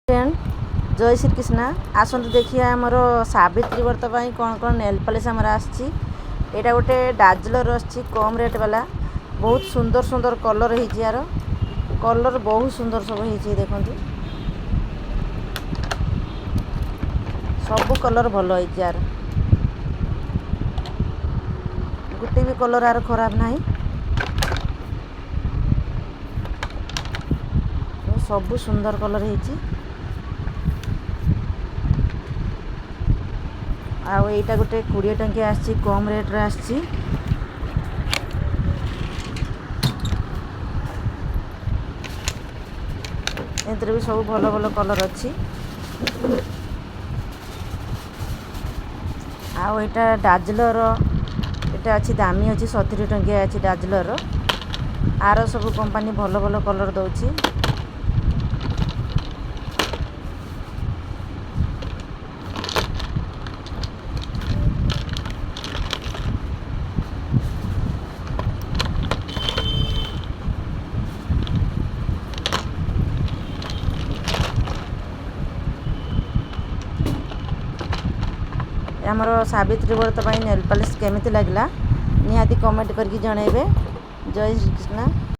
Friend जय श्री कृष्णा आसतु देखिए आमर सावित्री व्रत पर कौन कौन नेल पॉलिश आमर आसी एटा गोटे डाजलर आसी कम रेट वाला बहुत सुंदर सुंदर कलर है यार कलर बहुत सुंदर सब है देखो सब कलर भल है यार गोटे भी कलर यार खराब ना सब सुंदर कलर है आईटा गोटे 20 टंकिया आसी कम रेट रे आसी एंतर भी सब भल भल कलर अच्छी आईटा डाजलर एटा अच्छी दामी अच्छी 70 टंकिया अच्छी डाजलर आर सब कंपनी भल भल कलर दौची आमर सावित्री व्रत नेल पॉलिश केमिति लागला निहाती कमेंट करके जनइबे। जय श्री कृष्णा।